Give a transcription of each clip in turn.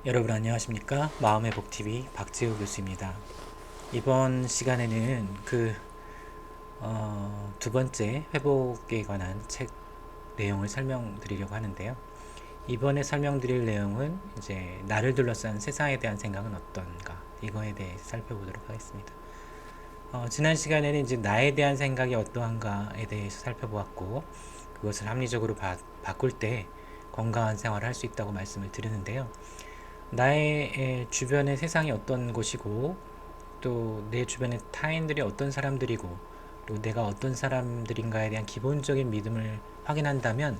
여러분 안녕하십니까? 마음의 복TV 박재우 교수입니다. 이번 시간에는 두 번째 회복에 관한 책 내용을 설명드리려고 하는데요. 이번에 설명드릴 내용은 이제 나를 둘러싼 세상에 대한 생각은 어떤가 이거에 대해 살펴보도록 하겠습니다. 지난 시간에는 이제 나에 대한 생각이 어떠한가에 대해서 살펴보았고 그것을 합리적으로 바꿀 때 건강한 생활을 할 수 있다고 말씀을 드리는데요. 나의 주변의 세상이 어떤 곳이고 또 내 주변의 타인들이 어떤 사람들이고 또 내가 어떤 사람들인가에 대한 기본적인 믿음을 확인한다면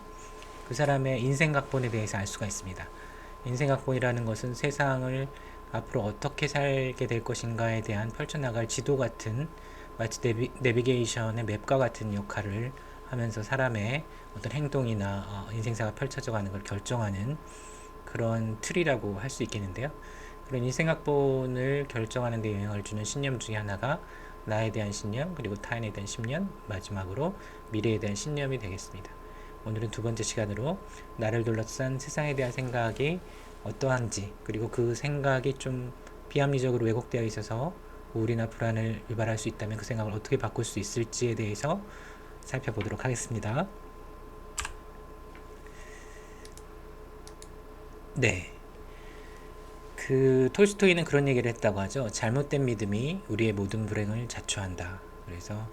그 사람의 인생각본에 대해서 알 수가 있습니다. 인생각본이라는 것은 세상을 앞으로 어떻게 살게 될 것인가에 대한 펼쳐나갈 지도 같은 마치 내비게이션의 맵과 같은 역할을 하면서 사람의 어떤 행동이나 인생사가 펼쳐져 가는 걸 결정하는 그런 틀이라고 할 수 있겠는데요. 그런 인생학본을 결정하는 데 영향을 주는 신념 중에 하나가 나에 대한 신념, 그리고 타인에 대한 신념, 마지막으로 미래에 대한 신념이 되겠습니다. 오늘은 두 번째 시간으로 나를 둘러싼 세상에 대한 생각이 어떠한지, 그리고 그 생각이 좀 비합리적으로 왜곡되어 있어서 우울이나 불안을 유발할 수 있다면 그 생각을 어떻게 바꿀 수 있을지에 대해서 살펴보도록 하겠습니다. 네. 톨스토이는 그런 얘기를 했다고 하죠. 잘못된 믿음이 우리의 모든 불행을 자초한다. 그래서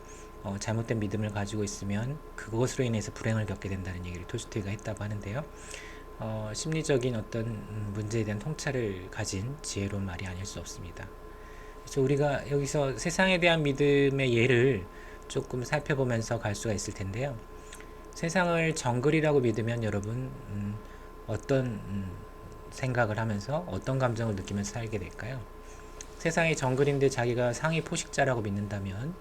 잘못된 믿음을 가지고 있으면 그것으로 인해서 불행을 겪게 된다는 얘기를 톨스토이가 했다고 하는데요. 심리적인 어떤 문제에 대한 통찰을 가진 지혜로운 말이 아닐 수 없습니다. 그래서 우리가 여기서 세상에 대한 믿음의 예를 조금 살펴보면서 갈 수가 있을 텐데요. 세상을 정글이라고 믿으면 여러분 어떤 생각을 하면서 어떤 감정을 느끼면서 살게 될까요? 세상이 정글인데 자기가 상위 포식자라고 믿는다면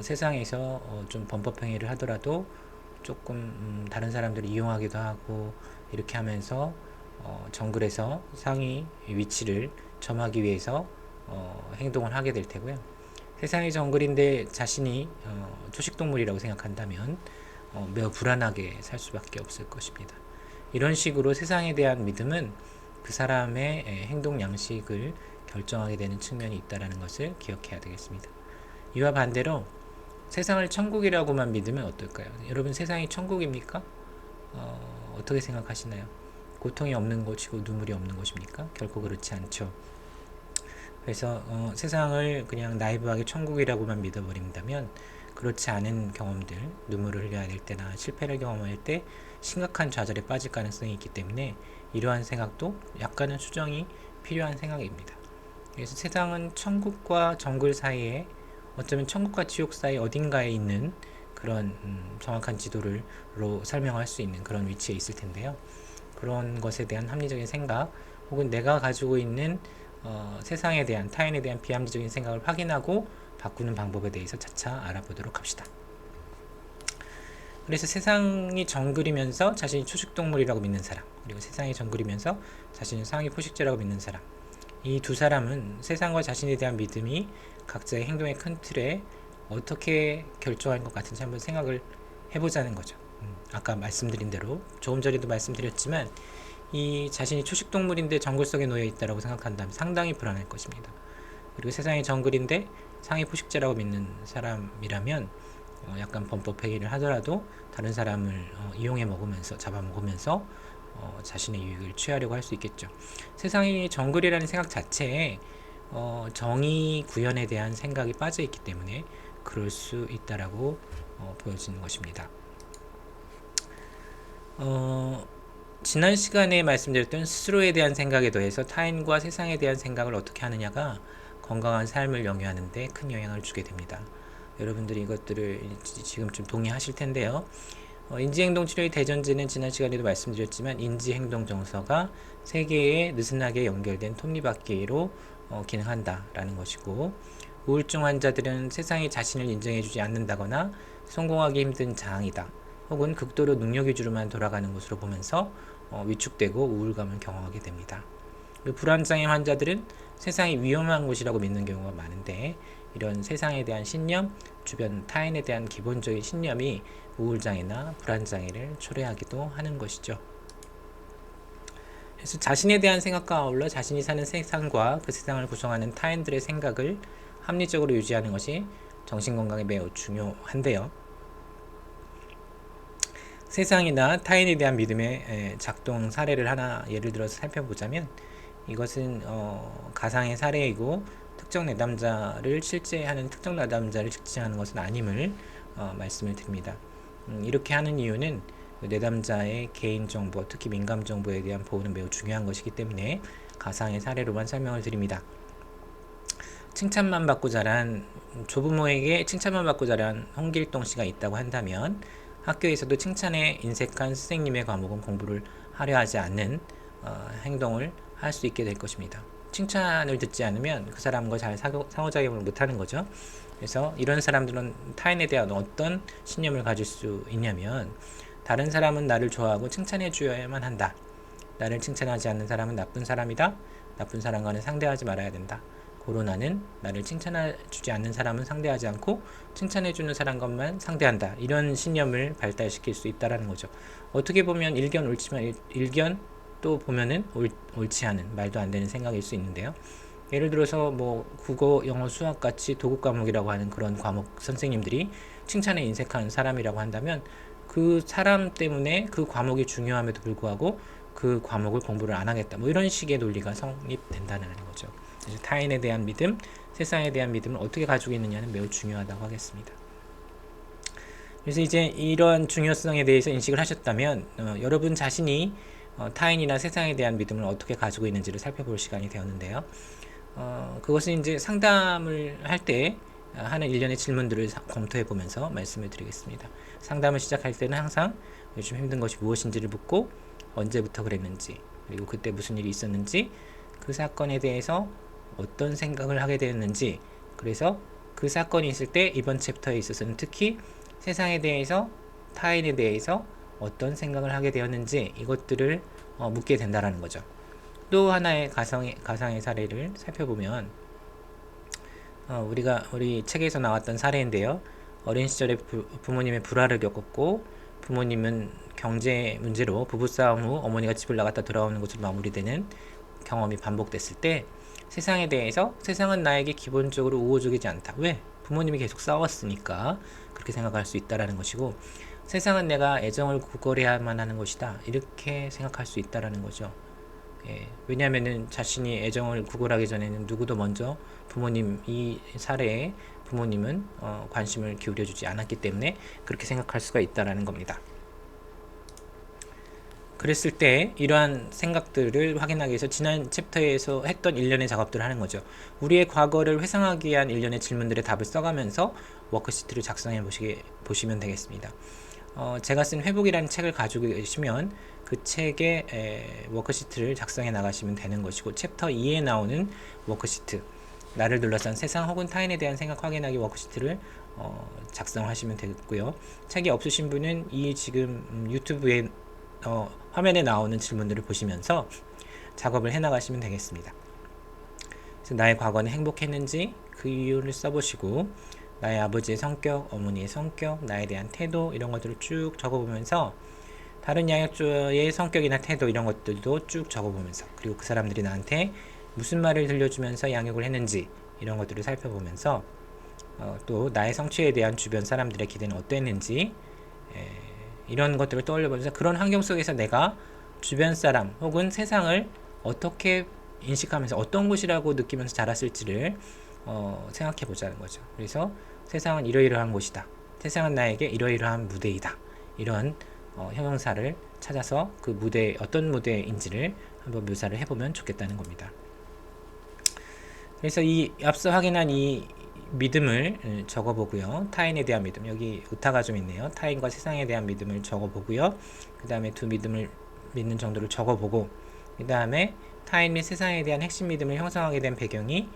세상에서 좀 범법행위를 하더라도 조금 다른 사람들을 이용하기도 하고 이렇게 하면서 정글에서 상위 위치를 점하기 위해서 행동을 하게 될 테고요. 세상이 정글인데 자신이 초식동물이라고 생각한다면 매우 불안하게 살 수밖에 없을 것입니다. 이런 식으로 세상에 대한 믿음은 그 사람의 행동 양식을 결정하게 되는 측면이 있다는 것을 기억해야 되겠습니다. 이와 반대로 세상을 천국이라고만 믿으면 어떨까요? 여러분 세상이 천국입니까? 어떻게 생각하시나요? 고통이 없는 곳이고 눈물이 없는 곳입니까? 결코 그렇지 않죠. 그래서 세상을 그냥 나이브하게 천국이라고만 믿어버린다면 그렇지 않은 경험들, 눈물을 흘려야 될 때나 실패를 경험할 때 심각한 좌절에 빠질 가능성이 있기 때문에 이러한 생각도 약간은 수정이 필요한 생각입니다. 그래서 세상은 천국과 정글 사이에 어쩌면 천국과 지옥 사이 어딘가에 있는 그런 정확한 지도로 설명할 수 있는 그런 위치에 있을 텐데요. 그런 것에 대한 합리적인 생각 혹은 내가 가지고 있는 세상에 대한 타인에 대한 비합리적인 생각을 확인하고 바꾸는 방법에 대해서 차차 알아보도록 합시다. 그래서 세상이 정글이면서 자신이 초식동물이라고 믿는 사람, 그리고 세상이 정글이면서 자신이 상위 포식자라고 믿는 사람, 이 두 사람은 세상과 자신에 대한 믿음이 각자의 행동의 큰 틀에 어떻게 결정할 것 같은지 한번 생각을 해보자는 거죠. 아까 말씀드린 대로 조금 전에도 말씀드렸지만 이 자신이 초식동물인데 정글 속에 놓여 있다고 생각한다면 상당히 불안할 것입니다. 그리고 세상이 정글인데 상위 포식자라고 믿는 사람이라면 약간 범법 행위를 하더라도 다른 사람을 이용해 먹으면서 잡아먹으면서 자신의 유익을 취하려고 할 수 있겠죠. 세상이 정글이라는 생각 자체에 정의 구현에 대한 생각이 빠져 있기 때문에 그럴 수 있다라고 보여지는 것입니다. 지난 시간에 말씀드렸던 스스로에 대한 생각에 더해서 타인과 세상에 대한 생각을 어떻게 하느냐가 건강한 삶을 영위하는 데 큰 영향을 주게 됩니다. 여러분들이 이것들을 지금쯤 동의하실 텐데요. 인지행동치료의 대전제는 지난 시간에도 말씀드렸지만 인지행동정서가 세계에 느슨하게 연결된 톱니바퀴로 기능한다라는 것이고, 우울증 환자들은 세상이 자신을 인정해주지 않는다거나 성공하기 힘든 장이다 혹은 극도로 능력 위주로만 돌아가는 것으로 보면서 위축되고 우울감을 경험하게 됩니다. 그리고 불안장애 환자들은 세상이 위험한 곳이라고 믿는 경우가 많은데 이런 세상에 대한 신념, 주변 타인에 대한 기본적인 신념이 우울장애나 불안장애를 초래하기도 하는 것이죠. 그래서 자신에 대한 생각과 아울러 자신이 사는 세상과 그 세상을 구성하는 타인들의 생각을 합리적으로 유지하는 것이 정신건강에 매우 중요한데요. 세상이나 타인에 대한 믿음의 작동 사례를 하나 예를 들어서 살펴보자면, 이것은 가상의 사례이고 특정 내담자를 실제하는 특정 내담자를 실제하는 것은 아님을 말씀을 드립니다. 이렇게 하는 이유는 내담자의 개인정보, 특히 민감정보에 대한 보호는 매우 중요한 것이기 때문에 가상의 사례로만 설명을 드립니다. 칭찬만 받고 자란, 조부모에게 칭찬만 받고 자란 홍길동 씨가 있다고 한다면, 학교에서도 칭찬에 인색한 선생님의 과목은 공부를 하려 하지 않는 행동을 할 수 있게 될 것입니다. 칭찬을 듣지 않으면 그 사람과 잘 상호작용을 못하는 거죠. 그래서 이런 사람들은 타인에 대한 어떤 신념을 가질 수 있냐면, 다른 사람은 나를 좋아하고 칭찬해 줘야만 한다. 나를 칭찬하지 않는 사람은 나쁜 사람이다. 나쁜 사람과는 상대하지 말아야 된다. 고로 나는 나를 칭찬해 주지 않는 사람은 상대하지 않고 칭찬해 주는 사람과만 상대한다. 이런 신념을 발달시킬 수 있다는 거죠. 어떻게 보면 일견 옳지만 일견 또 보면은 옳지 않은, 말도 안 되는 생각일 수 있는데요. 예를 들어서 뭐 국어, 영어, 수학 같이 도급 과목이라고 하는 그런 과목 선생님들이 칭찬에 인색한 사람이라고 한다면, 그 사람 때문에 그 과목이 중요함에도 불구하고 그 과목을 공부를 안 하겠다, 뭐 이런 식의 논리가 성립된다는 거죠. 그래서 타인에 대한 믿음, 세상에 대한 믿음을 어떻게 가지고 있느냐는 매우 중요하다고 하겠습니다. 그래서 이제 이러한 중요성에 대해서 인식을 하셨다면, 여러분 자신이 타인이나 세상에 대한 믿음을 어떻게 가지고 있는지를 살펴볼 시간이 되었는데요. 그것은 이제 상담을 할 때 하는 일련의 질문들을 검토해 보면서 말씀을 드리겠습니다. 상담을 시작할 때는 항상 요즘 힘든 것이 무엇인지를 묻고, 언제부터 그랬는지, 그리고 그때 무슨 일이 있었는지, 그 사건에 대해서 어떤 생각을 하게 되었는지, 그래서 그 사건이 있을 때 이번 챕터에 있어서는 특히 세상에 대해서, 타인에 대해서 어떤 생각을 하게 되었는지, 이것들을 묻게 된다는 거죠. 또 하나의 가상의 사례를 살펴보면, 우리 책에서 나왔던 사례인데요. 어린 시절에 부모님의 불화를 겪었고, 부모님은 경제 문제로 부부싸움 후 어머니가 집을 나갔다 돌아오는 것으로 마무리되는 경험이 반복됐을 때, 세상에 대해서 세상은 나에게 기본적으로 우호적이지 않다. 왜? 부모님이 계속 싸웠으니까 그렇게 생각할 수 있다라는 것이고, 세상은 내가 애정을 구걸해야만 하는 것이다. 이렇게 생각할 수 있다라는 거죠. 왜냐하면은 자신이 애정을 구걸하기 전에는 누구도 먼저 부모님, 이 사례에 부모님은 관심을 기울여주지 않았기 때문에 그렇게 생각할 수가 있다라는 겁니다. 그랬을 때 이러한 생각들을 확인하기 위해서 지난 챕터에서 했던 일련의 작업들을 하는 거죠. 우리의 과거를 회상하기 위한 일련의 질문들의 답을 써가면서 워크시트를 작성해 보시면 되겠습니다. 제가 쓴 회복이라는 책을 가지고 계시면 그 책의 워크시트를 작성해 나가시면 되는 것이고, 챕터 2에 나오는 워크시트, 나를 둘러싼 세상 혹은 타인에 대한 생각 확인하기 워크시트를 작성하시면 되겠고요. 책이 없으신 분은 이 지금 유튜브에 화면에 나오는 질문들을 보시면서 작업을 해 나가시면 되겠습니다. 그래서 나의 과거는 행복했는지 그 이유를 써보시고, 나의 아버지의 성격, 어머니의 성격, 나에 대한 태도, 이런 것들을 쭉 적어보면서, 다른 양육자의 성격이나 태도, 이런 것들도 쭉 적어보면서, 그리고 그 사람들이 나한테 무슨 말을 들려주면서 양육을 했는지, 이런 것들을 살펴보면서, 또 나의 성취에 대한 주변 사람들의 기대는 어땠는지, 이런 것들을 떠올려보면서 그런 환경 속에서 내가 주변 사람 혹은 세상을 어떻게 인식하면서 어떤 곳이라고 느끼면서 자랐을지를 생각해 보자는 거죠. 그래서 세상은 이러이러한 곳이다. 세상은 나에게 이러이러한 무대이다. 이런 형용사를 찾아서 그 무대, 어떤 무대인지를 한번 묘사를 해보면 좋겠다는 겁니다. 그래서 이 앞서 확인한 이 믿음을 적어보고요. 타인에 대한 믿음, 여기 오타가 좀 있네요. 타인과 세상에 대한 믿음을 적어보고요. 그 다음에 두 믿음을 믿는 정도를 적어보고, 그 다음에 타인 및 세상에 대한 핵심 믿음을 형성하게 된 배경이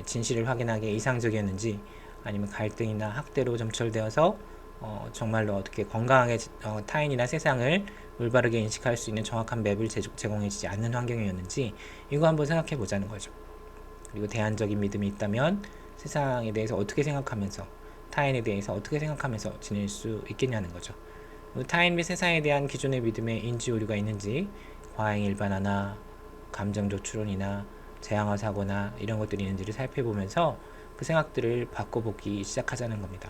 진실을 확인하기에 이상적이었는지, 아니면 갈등이나 학대로 점철되어서 정말로 어떻게 건강하게 타인이나 세상을 올바르게 인식할 수 있는 정확한 맵을 제공해주지 않는 환경이었는지, 이거 한번 생각해 보자는 거죠. 그리고 대안적인 믿음이 있다면 세상에 대해서 어떻게 생각하면서, 타인에 대해서 어떻게 생각하면서 지낼 수 있겠냐는 거죠. 타인 및 세상에 대한 기존의 믿음에 인지 오류가 있는지 과잉 일반화나 감정적 추론이나 재앙화 사고나 이런 것들이 있는지를 살펴보면서 그 생각들을 바꿔보기 시작하자는 겁니다.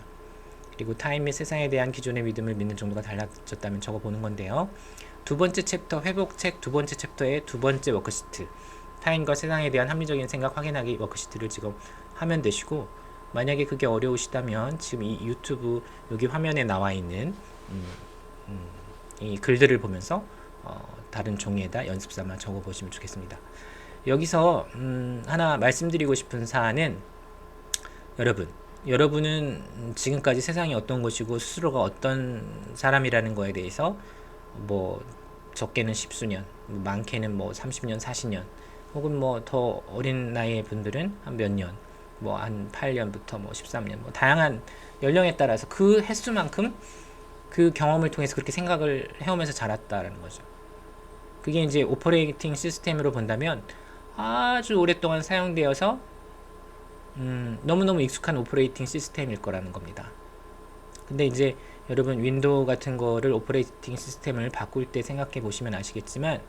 그리고 타인 및 세상에 대한 기존의 믿음을 믿는 정도가 달라졌다면 적어보는 건데요. 두 번째 챕터, 회복책 두 번째 챕터의 두 번째 워크시트, 타인과 세상에 대한 합리적인 생각 확인하기 워크시트를 지금 하면 되시고, 만약에 그게 어려우시다면 지금 이 유튜브 여기 화면에 나와 있는 이 글들을 보면서 다른 종이에다 연습 삼아 적어 보시면 좋겠습니다. 여기서 하나 말씀드리고 싶은 사안은, 여러분은 지금까지 세상이 어떤 것이고 스스로가 어떤 사람이라는 거에 대해서 뭐 적게는 10수년, 많게는 뭐 30년, 40년, 혹은 뭐 더 어린 나이의 분들은 한 몇 년, 뭐 한 8년부터 뭐 13년, 뭐 다양한 연령에 따라서 그 횟수만큼 그 경험을 통해서 그렇게 생각을 해오면서 자랐다라는 거죠. 그게 이제 오퍼레이팅 시스템으로 본다면 아주 오랫동안 사용되어서 너무너무 익숙한 오퍼레이팅 시스템일 거라는 겁니다. 근데 이제 여러분 윈도우 같은 거를 오퍼레이팅 시스템을 바꿀 때 생각해 보시면 아시겠지만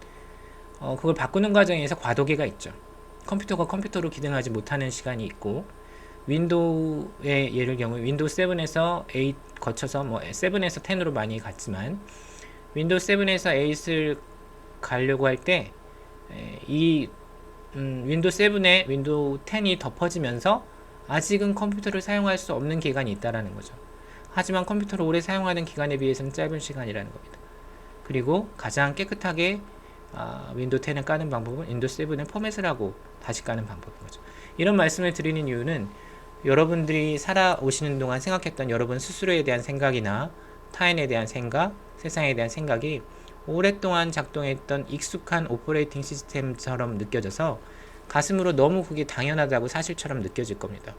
그걸 바꾸는 과정에서 과도기가 있죠. 컴퓨터가 컴퓨터로 기능하지 못하는 시간이 있고, 윈도우의 예를 경우 윈도우 7에서 8 거쳐서 뭐 7에서 10으로 많이 갔지만, 윈도우 7에서 8을 가려고 할 때 이 윈도우 7에 윈도우 10이 덮어지면서 아직은 컴퓨터를 사용할 수 없는 기간이 있다라는 거죠. 하지만 컴퓨터를 오래 사용하는 기간에 비해서는 짧은 시간이라는 겁니다. 그리고 가장 깨끗하게 윈도우 10을 까는 방법은 윈도우 7을 포맷을 하고 다시 까는 방법인 거죠. 이런 말씀을 드리는 이유는 여러분들이 살아오시는 동안 생각했던 여러분 스스로에 대한 생각이나 타인에 대한 생각, 세상에 대한 생각이 오랫동안 작동했던 익숙한 오퍼레이팅 시스템처럼 느껴져서 가슴으로 너무 그게 당연하다고 사실처럼 느껴질 겁니다.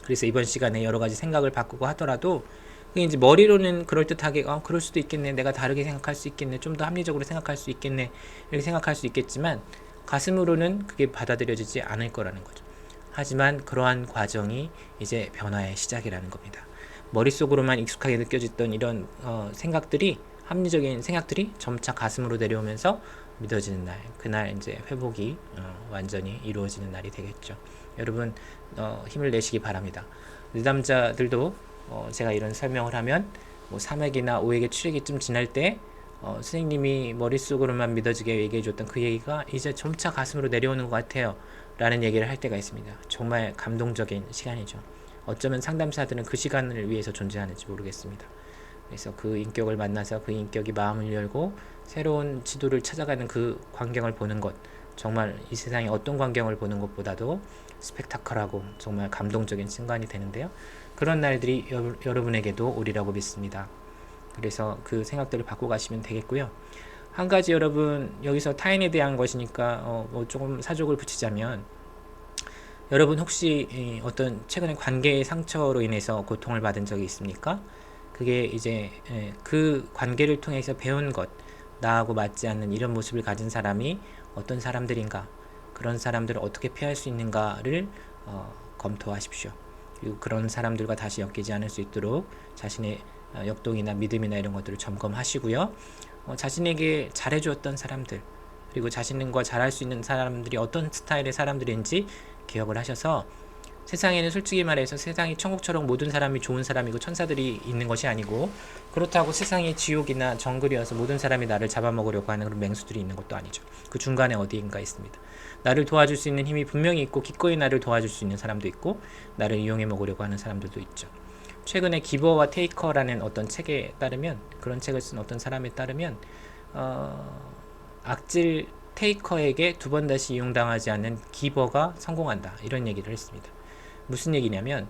그래서 이번 시간에 여러 가지 생각을 바꾸고 하더라도 그게 이제 머리로는 그럴듯하게 그럴 수도 있겠네, 내가 다르게 생각할 수 있겠네, 좀 더 합리적으로 생각할 수 있겠네, 이렇게 생각할 수 있겠지만 가슴으로는 그게 받아들여지지 않을 거라는 거죠. 하지만 그러한 과정이 이제 변화의 시작이라는 겁니다. 머릿속으로만 익숙하게 느껴졌던 이런 생각들이, 합리적인 생각들이 점차 가슴으로 내려오면서 믿어지는 날, 그날 이제 회복이 완전히 이루어지는 날이 되겠죠. 여러분 힘을 내시기 바랍니다. 내담자들도 제가 이런 설명을 하면 뭐 3회기나 5회기 7회기쯤 지날 때 선생님이 머릿속으로만 믿어지게 얘기해줬던 그 얘기가 이제 점차 가슴으로 내려오는 것 같아요 라는 얘기를 할 때가 있습니다. 정말 감동적인 시간이죠. 어쩌면 상담사들은 그 시간을 위해서 존재하는지 모르겠습니다. 그래서 그 인격을 만나서 그 인격이 마음을 열고 새로운 지도를 찾아가는 그 광경을 보는 것, 정말 이 세상에 어떤 광경을 보는 것보다도 스펙타클하고 정말 감동적인 순간이 되는데요. 그런 날들이 여러분에게도 오리라고 믿습니다. 그래서 그 생각들을 바꿔 가시면 되겠고요. 한 가지, 여러분 여기서 타인에 대한 것이니까 뭐 조금 사족을 붙이자면, 여러분 혹시 어떤 최근에 관계의 상처로 인해서 고통을 받은 적이 있습니까? 그게 이제 그 관계를 통해서 배운 것, 나하고 맞지 않는 이런 모습을 가진 사람이 어떤 사람들인가, 그런 사람들을 어떻게 피할 수 있는가를 검토하십시오. 그리고 그런 사람들과 다시 엮이지 않을 수 있도록 자신의 역동이나 믿음이나 이런 것들을 점검하시고요. 자신에게 잘해주었던 사람들, 그리고 자신과 잘할 수 있는 사람들이 어떤 스타일의 사람들인지 기억을 하셔서, 세상에는 솔직히 말해서 세상이 천국처럼 모든 사람이 좋은 사람이고 천사들이 있는 것이 아니고, 그렇다고 세상이 지옥이나 정글이어서 모든 사람이 나를 잡아먹으려고 하는 그런 맹수들이 있는 것도 아니죠. 그 중간에 어디인가 있습니다. 나를 도와줄 수 있는 힘이 분명히 있고, 기꺼이 나를 도와줄 수 있는 사람도 있고, 나를 이용해 먹으려고 하는 사람들도 있죠. 최근에 기버와 테이커라는 어떤 책에 따르면, 그런 책을 쓴 어떤 사람에 따르면 악질 테이커에게 두 번 다시 이용당하지 않는 기버가 성공한다, 이런 얘기를 했습니다. 무슨 얘기냐면,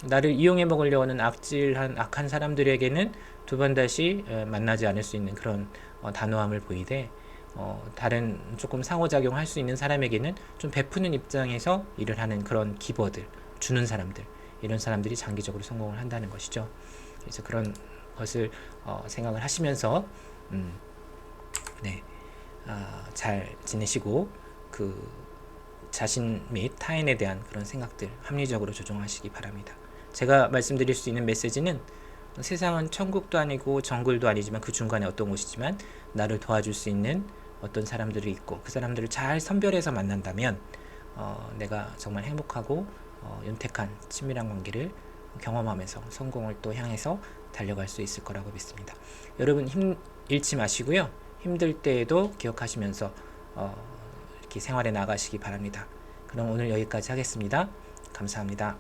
나를 이용해 먹으려고 하는 악한 사람들에게는 두 번 다시 만나지 않을 수 있는 그런 단호함을 보이되, 다른 조금 상호작용할 수 있는 사람에게는 좀 베푸는 입장에서 일을 하는 그런 기버들, 주는 사람들, 이런 사람들이 장기적으로 성공을 한다는 것이죠. 그래서 그런 것을 생각을 하시면서 잘 지내시고, 그 자신 및 타인에 대한 그런 생각들 합리적으로 조정하시기 바랍니다. 제가 말씀드릴 수 있는 메시지는, 세상은 천국도 아니고 정글도 아니지만 그 중간에 어떤 곳이지만 나를 도와줄 수 있는 어떤 사람들이 있고 그 사람들을 잘 선별해서 만난다면 내가 정말 행복하고 윤택한 친밀한 관계를 경험하면서 성공을 또 향해서 달려갈 수 있을 거라고 믿습니다. 여러분 힘 잃지 마시고요. 힘들 때에도 기억하시면서 이렇게 생활에 나가시기 바랍니다. 그럼 오늘 여기까지 하겠습니다. 감사합니다.